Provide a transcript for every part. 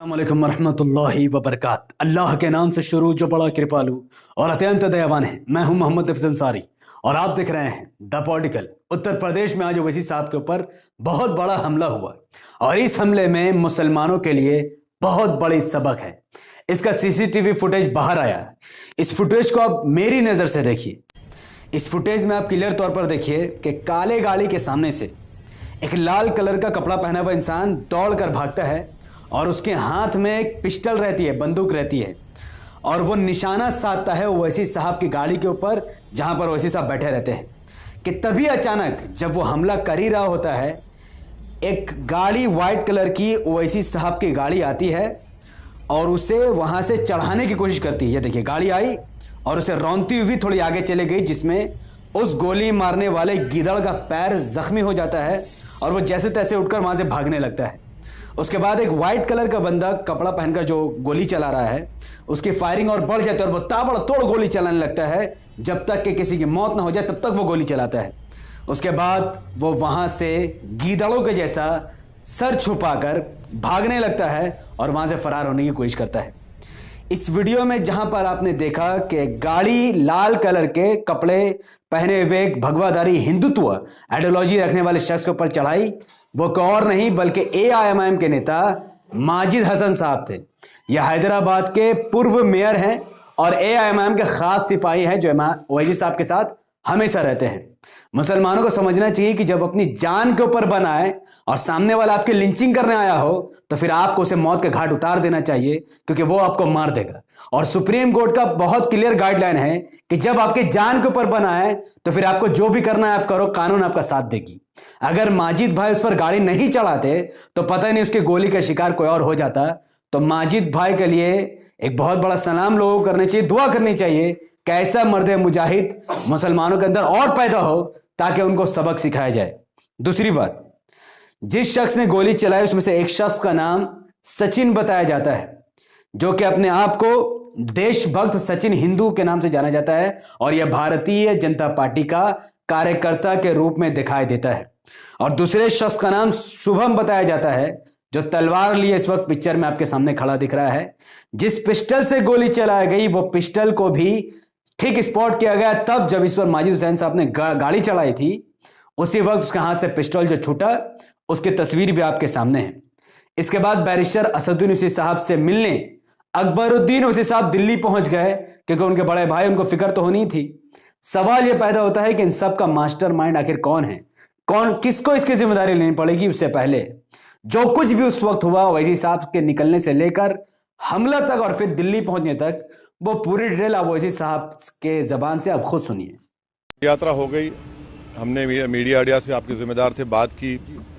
अस्सलामुअलैकुम वरहमतुल्लाहि वबरकात। अल्लाह के नाम से शुरू जो बड़ा कृपालु और अत्यंत दयावान है। मैं हूं मोहम्मद हफीज अंसारी और आप देख रहे हैं द पॉलिटिकल। उत्तर प्रदेश में आज ओवैसी साहब के ऊपर बहुत बड़ा हमला हुआ और इस हमले में मुसलमानों के लिए बहुत बड़ी सबक है। इसका सीसीटीवी फुटेज बाहर आया है। इस फुटेज को आप मेरी नज़र से देखिए। इस फुटेज में आप क्लियर तौर पर देखिए कि काले गाड़ी के सामने से एक लाल कलर का कपड़ा पहना हुआ इंसान दौड़ कर भागता है और उसके हाथ में एक पिस्टल रहती है, बंदूक रहती है और वो निशाना साधता है ओवैसी साहब की गाड़ी के ऊपर जहां पर ओवैसी साहब बैठे रहते हैं कि तभी अचानक जब वो हमला कर ही रहा होता है, एक गाड़ी वाइट कलर की ओवैसी साहब की गाड़ी आती है और उसे वहां से चढ़ाने की कोशिश करती है। ये देखिए, गाड़ी आई और उसे रौंदती हुई थोड़ी आगे चले गई, जिसमें उस गोली मारने वाले गिदड़ का पैर जख्मी हो जाता है और वो जैसे तैसे उठकर वहां से भागने लगता है। उसके बाद एक वाइट कलर का बंदा कपड़ा पहनकर जो गोली चला रहा है, उसकी फायरिंग और बढ़ जाती है और वो ताबड़तोड़ गोली चलाने लगता है। जब तक कि किसी की मौत ना हो जाए तब तक वो गोली चलाता है। उसके बाद वो वहां से गीदड़ों के जैसा सर छुपाकर भागने लगता है और वहां से फरार होने की कोशिश करता है। इस वीडियो में जहां पर आपने देखा कि गाड़ी लाल कलर के कपड़े पहने हुए एक भगवाधारी हिंदुत्व आइडियोलॉजी रखने वाले शख्स के ऊपर चढ़ाई, वो कोई और नहीं बल्कि एआईएमआईएम के नेता माजिद हसन साहब थे। यह हैदराबाद के पूर्व मेयर हैं और एआईएमआईएम के खास सिपाही हैं जो ओवैसी साहब के साथ हमेशा रहते हैं। मुसलमानों को समझना चाहिए कि जब अपनी जान के ऊपर बना है और सामने वाला आपकी लिंचिंग करने आया हो तो फिर आपको उसे मौत के घाट उतार देना चाहिए, क्योंकि वो आपको मार देगा। और सुप्रीम कोर्ट का बहुत क्लियर गाइडलाइन है कि जब आपकी जान के ऊपर बना है तो फिर आपको जो भी करना है आप करो, कानून आपका साथ देगी। अगर माजिद भाई उस पर गाड़ी नहीं चढ़ाते तो पता ही नहीं उसकी गोली का शिकार कोई और हो जाता। तो माजिद भाई के लिए एक बहुत बड़ा सलाम लोगों को करनी चाहिए, दुआ करनी चाहिए कि ऐसा मर्द मुजाहिद मुसलमानों के अंदर और पैदा हो ताकि उनको सबक सिखाया जाए। दूसरी बात, जिस शख्स ने गोली चलाई उसमें से एक शख्स का नाम सचिन बताया जाता है, जो कि अपने आप को देशभक्त सचिन हिंदू के नाम से जाना जाता है और यह भारतीय जनता पार्टी का कार्यकर्ता के रूप में दिखाई देता है। और दूसरे शख्स का नाम शुभम बताया जाता है, जो तलवार लिए इस वक्त पिक्चर में आपके सामने खड़ा दिख रहा है। जिस पिस्टल से गोली चलाई गई वो पिस्टल को भी ठीक स्पॉट किया गया तब जब इस पर माजिद हुसैन साहब ने गाड़ी चलाई थी। उसी वक्त उसके हाथ से पिस्टल जो छूटा उसकी तस्वीर भी आपके सामने है। इसके बाद बैरिस्टर असदुद्दीन ओवैसी साहब से मिलने अकबरुद्दीन ओवैसी साहब दिल्ली पहुंच गए, क्योंकि उनके बड़े भाई, उनको फिक्र तो होनी थी। सवाल यह पैदा होता है कि इन सब का मास्टरमाइंड आखिर कौन है, किसको इसकी जिम्मेदारी लेनी पड़ेगी। उससे पहले जो कुछ भी उस वक्त हुआ, ओवैसी साहब के निकलने से लेकर हमला तक और फिर दिल्ली पहुंचने तक, वो पूरी डिटेल आप ओवैसी साहब के जबान से आप खुद सुनिए। यात्रा हो गई, हमने मीडिया से आपके जिम्मेदार थे बात की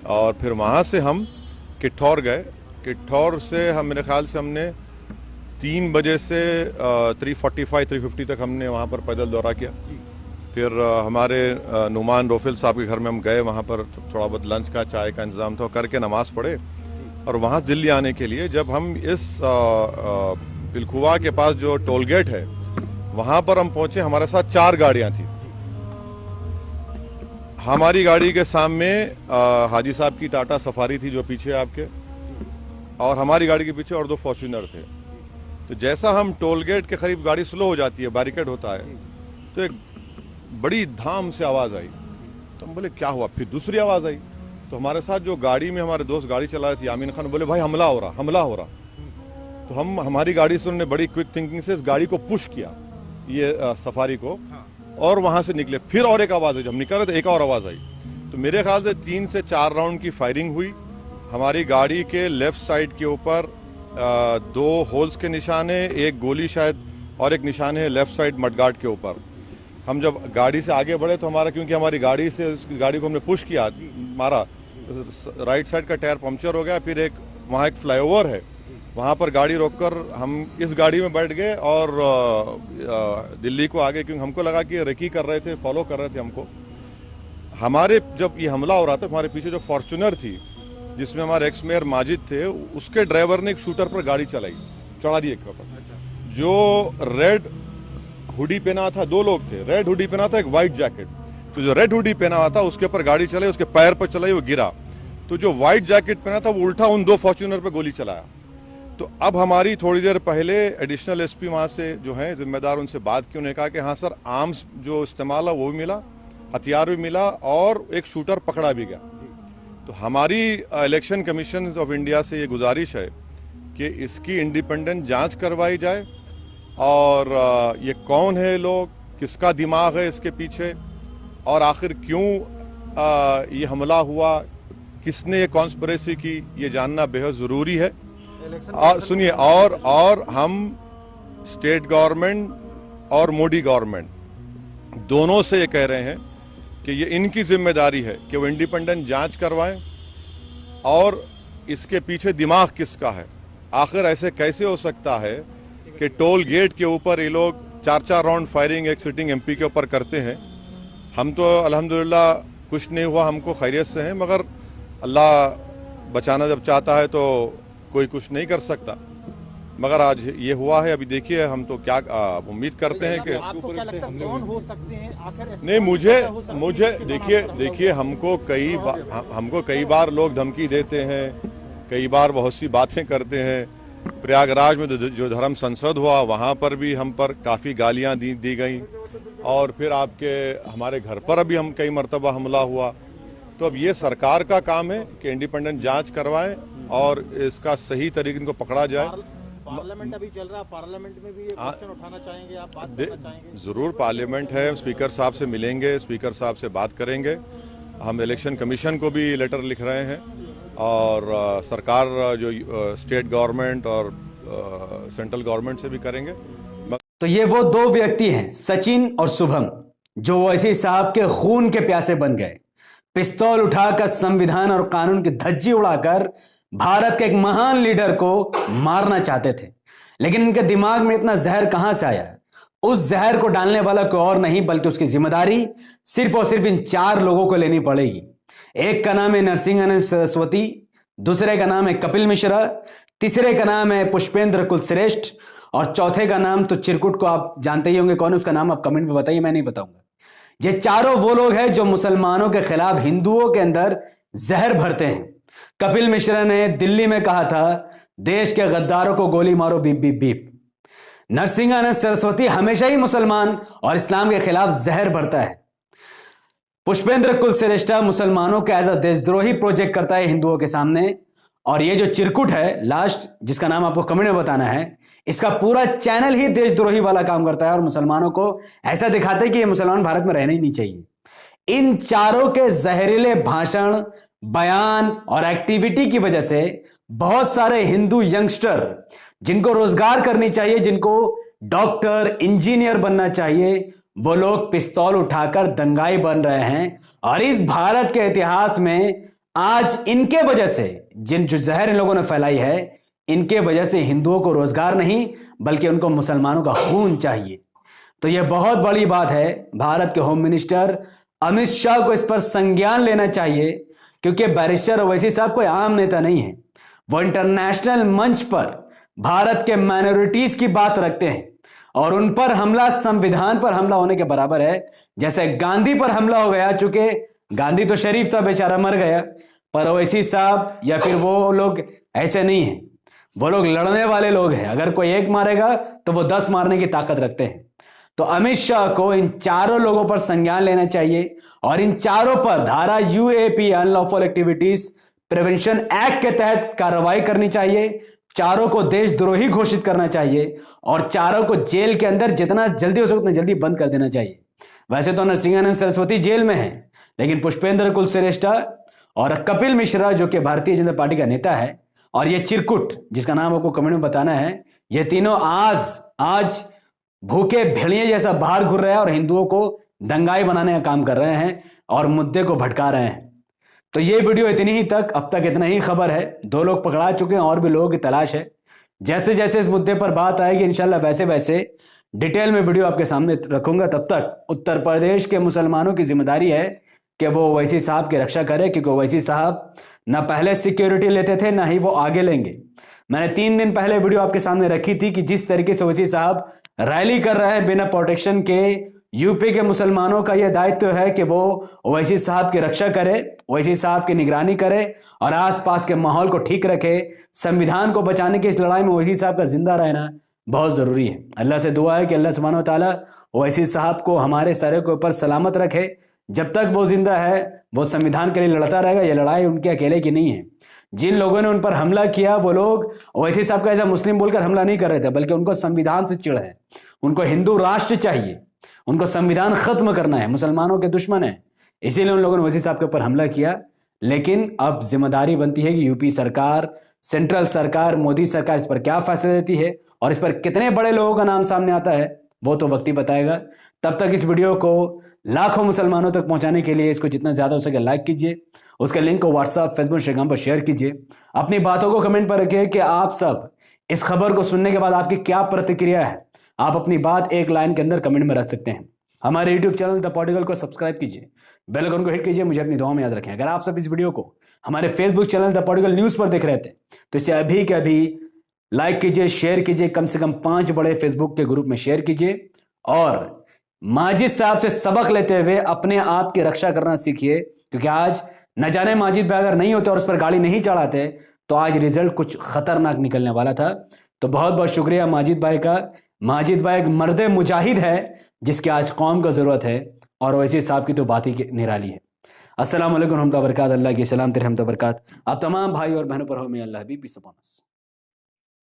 और फिर वहाँ से हम किठौर गए। किठौर से हम मेरे ख्याल से हमने 3 बजे से 3:45-3:50 तक हमने वहाँ पर पैदल दौरा किया। फिर हमारे नुमान रोफिल साहब के घर में हम गए, वहाँ पर थोड़ा बहुत लंच का, चाय का इंतज़ाम था, करके नमाज़ पढ़े और वहाँ दिल्ली आने के लिए जब हम इस पिलखुवा के पास जो टोल गेट है वहाँ पर हम पहुँचे, हमारे साथ 4 गाड़ियाँ थी। हमारी गाड़ी के सामने हाजी साहब की टाटा सफारी थी जो पीछे आपके, और हमारी गाड़ी के पीछे और 2 फॉर्च्यूनर थे। तो जैसा हम टोल गेट के करीब गाड़ी स्लो हो जाती है, बैरिकेड होता है, तो एक बड़ी धाम से आवाज़ आई। तो हम बोले क्या हुआ, फिर दूसरी आवाज़ आई। तो हमारे साथ जो गाड़ी में हमारे दोस्त गाड़ी चला रहे थे, यामीन खान, बोले भाई हमला हो रहा, हमला हो रहा। तो हमारी गाड़ी से उन्होंने बड़ी क्विक थिंकिंग से इस गाड़ी को पुश किया, ये सफारी को, और वहां से निकले। फिर और एक आवाज़ आई, जब हम निकल रहे थे एक और आवाज़ आई। तो मेरे ख्याल से 3 से 4 राउंड की फायरिंग हुई। हमारी गाड़ी के लेफ्ट साइड के ऊपर 2 होल्स के निशान है, एक गोली शायद, और एक निशान है लेफ्ट साइड मडगार्ड के ऊपर। हम जब गाड़ी से आगे बढ़े तो क्योंकि हमारी गाड़ी से गाड़ी को हमने पुश किया, मारा, राइट साइड का टायर पंक्चर हो गया। फिर वहाँ एक फ्लाईओवर है, वहाँ पर गाड़ी रोककर हम इस गाड़ी में बैठ गए और दिल्ली को आगे, क्योंकि हमको लगा कि रेकी कर रहे थे, फॉलो कर रहे थे हमको। हमारे जब ये हमला हो रहा था, हमारे पीछे जो फॉर्च्यूनर थी जिसमें हमारे एक्स मेयर माजिद थे, उसके ड्राइवर ने एक शूटर पर गाड़ी चढ़ा दी एक पर। जो रेड हुडी पहना था, 2 लोग थे, रेड हुडी पहना था, एक व्हाइट जैकेट। तो जो रेड हुडी पहना हुआ था उसके ऊपर गाड़ी चलाई, उसके पैर पर चलाई, वो गिरा। तो जो व्हाइट जैकेट पहना था वो उल्टा उन 2 फॉर्च्यूनर पर गोली चलाया। तो अब हमारी थोड़ी देर पहले एडिशनल एसपी वहाँ से जो हैं जिम्मेदार, उनसे बात की। उन्होंने कहा कि हाँ सर, आर्म्स जो इस्तेमाल है वो भी मिला, हथियार भी मिला और एक शूटर पकड़ा भी गया। तो हमारी इलेक्शन कमीशन ऑफ इंडिया से ये गुजारिश है कि इसकी इंडिपेंडेंट जांच करवाई जाए और ये कौन है लोग, किसका दिमाग है इसके पीछे और आखिर क्यों ये हमला हुआ, किसने ये कॉन्स्पिरेसी की, ये जानना बेहद ज़रूरी है। सुनिए, और हम स्टेट गवर्नमेंट और मोदी गवर्नमेंट दोनों से ये कह रहे हैं कि ये इनकी जिम्मेदारी है कि वो इंडिपेंडेंट जांच करवाएं और इसके पीछे दिमाग किसका है। आखिर ऐसे कैसे हो सकता है कि टोल गेट के ऊपर ये लोग 4-4 राउंड फायरिंग एक सिटिंग एमपी के ऊपर करते हैं। हम तो अल्हम्दुलिल्लाह कुछ नहीं हुआ, हमको खैरियत से हैं, मगर अल्लाह बचाना जब चाहता है तो कोई कुछ नहीं कर सकता। मगर आज ये हुआ है। अभी देखिए, हम तो क्या उम्मीद करते हैं कि आपको क्या लगता है कौन हो सकते हैं आखिर? नहीं, मुझे देखिए हमको कई बार लोग धमकी देते हैं, कई बार बहुत सी बातें करते हैं। प्रयागराज में जो धर्म संसद हुआ वहाँ पर भी हम पर काफ़ी गालियाँ दी गई और फिर हमारे घर पर अभी हम कई मरतबा हमला हुआ। तो अब ये सरकार का काम है कि इंडिपेंडेंट जांच करवाएं और इसका सही तरीके इनको पकड़ा जाए। पार्लियामेंट अभी चल रहा है, पार्लियामेंट में भी ये क्वेश्चन उठाना चाहेंगे आप, बात करना चाहेंगे? जरूर, पार्लियामेंट है, स्पीकर साहब से मिलेंगे, स्पीकर साहब से बात करेंगे। हम इलेक्शन कमीशन को भी लेटर लिख रहे हैं और सरकार जो स्टेट गवर्नमेंट और सेंट्रल गवर्नमेंट से भी करेंगे। तो ये वो दो व्यक्ति हैं, सचिन और शुभम, जो ओवैसी साहब के खून के प्यासे बन गए। पिस्तौल उठाकर संविधान और कानून की धज्जी उड़ाकर भारत के एक महान लीडर को मारना चाहते थे। लेकिन इनके दिमाग में इतना जहर कहां से आया? उस जहर को डालने वाला कोई और नहीं बल्कि उसकी जिम्मेदारी सिर्फ और सिर्फ इन 4 लोगों को लेनी पड़ेगी। एक का नाम है नरसिंहानंद सरस्वती, दूसरे का नाम है कपिल मिश्रा, तीसरे का नाम है पुष्पेंद्र कुलश्रेष्ठ और चौथे का नाम तो चिरकुट को आप जानते ही होंगे। कौन है उसका नाम? आप कमेंट में बताइए, मैं नहीं बताऊंगा। ये चारों वो लोग हैं जो मुसलमानों के खिलाफ हिंदुओं के अंदर जहर भरते हैं। कपिल मिश्रा ने दिल्ली में कहा था, देश के गद्दारों को गोली मारो, beep beep beep. Narsinghanand Saraswati हमेशा ही मुसलमान और इस्लाम के खिलाफ जहर भरता है। पुष्पेंद्र कुलश्रेष्ठ मुसलमानों का एज अ देशद्रोही प्रोजेक्ट करता है हिंदुओं के सामने। और ये जो चिरकुट है लास्ट, जिसका नाम आपको कमेंट में बताना है, इसका पूरा चैनल ही देशद्रोही वाला काम करता है और मुसलमानों को ऐसा दिखाता है कि ये मुसलमान भारत में रहना ही नहीं चाहिए। इन चारों के जहरीले भाषण, बयान और एक्टिविटी की वजह से बहुत सारे हिंदू यंगस्टर जिनको रोजगार करनी चाहिए, जिनको डॉक्टर, इंजीनियर बनना चाहिए, वो लोग पिस्तौल उठाकर दंगाई बन रहे हैं। और इस भारत के इतिहास में आज इनके वजह से, जो जहर इन लोगों ने फैलाई है, इनके वजह से हिंदुओं को रोजगार नहीं बल्कि उनको मुसलमानों का खून चाहिए। तो यह बहुत बड़ी बात है। भारत के होम मिनिस्टर अमित शाह को इस पर संज्ञान लेना चाहिए, क्योंकि बैरिस्टर ओवैसी साहब कोई आम नेता नहीं है। वो इंटरनेशनल मंच पर भारत के माइनॉरिटीज की बात रखते हैं और उन पर हमला संविधान पर हमला होने के बराबर है। जैसे गांधी पर हमला हो गया, चूंकि गांधी तो शरीफ था, बेचारा मर गया, पर ओवैसी साहब या फिर वो लोग ऐसे नहीं हैं। वो लोग लड़ने वाले लोग हैं। अगर कोई एक मारेगा तो वो 10 मारने की ताकत रखते हैं। तो अमित शाह को इन चारों लोगों पर संज्ञान लेना चाहिए और इन चारों पर धारा UAP unlawful activities prevention act के तहत कार्रवाई करनी चाहिए। चारों को देशद्रोही घोषित करना चाहिए और चारों को जेल के अंदर जितना जल्दी हो सके उतना जल्दी बंद कर देना चाहिए। वैसे तो नरसिंहानंद सरस्वती जेल में है, लेकिन पुष्पेंद्र कुलश्रेष्ठ और कपिल मिश्रा जो कि भारतीय जनता पार्टी का नेता है, और ये चिरकुट जिसका नाम आपको कमेंट में बताना है, ये तीनों आज भूखे भेड़िए जैसा बाहर घूर रहे हैं और हिंदुओं को दंगाई बनाने का काम कर रहे हैं और मुद्दे को भटका रहे हैं। तो ये वीडियो इतनी ही तक, अब तक इतना ही खबर है। 2 लोग पकड़ा चुके हैं और भी लोगों की तलाश है। जैसे जैसे इस मुद्दे पर बात आएगी इंशाल्लाह वैसे वैसे डिटेल में वीडियो आपके सामने रखूंगा। तब तक उत्तर प्रदेश के मुसलमानों की जिम्मेदारी है कि वो ओवैसी साहब की रक्षा करे, क्योंकि ओवैसी साहब ना पहले सिक्योरिटी लेते थे ना ही वो आगे लेंगे। मैंने 3 दिन पहले वीडियो आपके सामने रखी थी कि जिस तरीके से ओवैसी साहब रैली कर रहे हैं बिना प्रोटेक्शन के यूपी के मुसलमानों का यह दायित्व है कि वो ओवैसी साहब की रक्षा करे, ओवैसी साहब की निगरानी करे और आसपास के माहौल को ठीक रखे। संविधान को बचाने की इस लड़ाई में ओवैसी साहब का जिंदा रहना बहुत जरूरी है। अल्लाह से दुआ है कि अल्लाह सुब्हानो व तआला ओवैसी साहब को हमारे सर के ऊपर सलामत रखे। जब तक वो जिंदा है वो संविधान के लिए लड़ता रहेगा। ये लड़ाई उनके अकेले की नहीं है। जिन लोगों ने उन पर हमला किया वो लोग ओवैसी साहब का ऐसा मुस्लिम बोलकर हमला नहीं कर रहे थे, बल्कि उनको संविधान से चिढ़ है। उनको हिंदू राष्ट्र चाहिए, उनको संविधान खत्म करना है, मुसलमानों के दुश्मन है, इसीलिए उन लोगों ने ओवैसी साहब के ऊपर हमला किया। लेकिन अब जिम्मेदारी बनती है कि यूपी सरकार, सेंट्रल सरकार, मोदी सरकार इस पर क्या फैसले देती है और इस पर कितने बड़े लोगों का नाम सामने आता है वो तो वक्त ही बताएगा। तब तक इस वीडियो को लाखों मुसलमानों तक पहुंचाने के लिए इसको जितना ज्यादा हो सके लाइक कीजिए, उसके लिंक को व्हाट्सएप, फेसबुक, इंस्टाग्राम पर शेयर कीजिए। अपनी बातों को कमेंट पर रखिए कि आप सब इस खबर को सुनने के बाद आपकी क्या प्रतिक्रिया है। आप अपनी बात एक लाइन के अंदर कमेंट में रख सकते हैं। हमारे यूट्यूब चैनल द पॉलिटिकल को सब्सक्राइब कीजिए, बेल आइकन को हिट कीजिए, मुझे अपनी दुआ में याद रखें। अगर आप सब इस वीडियो को हमारे Facebook channel the political news पर देख रहे थे तो इसे अभी के अभी लाइक कीजिए, शेयर कीजिए, कम से कम 5 बड़े फेसबुक के ग्रुप में शेयर कीजिए और माजिद साहब से सबक लेते हुए अपने आप की रक्षा करना सीखिए। क्योंकि आज न जाने माजिद भाई अगर नहीं होते और उस पर गाड़ी नहीं चढ़ाते तो आज रिजल्ट कुछ खतरनाक निकलने वाला था। तो बहुत बहुत शुक्रिया माजिद भाई का। माजिद भाई एक मर्द मुजाहिद है जिसकी आज कौम को जरूरत है और ओवैसी साहब की तो बात ही निराली है। अस्सलाम वालेकुम रहमतुल्लाहि व बरकातहू। अल्लाह की सलाम रहमत बरकात आप तमाम भाई और बहनों पर हो। मैं अल्लाह हबीब पीस अपॉन अस।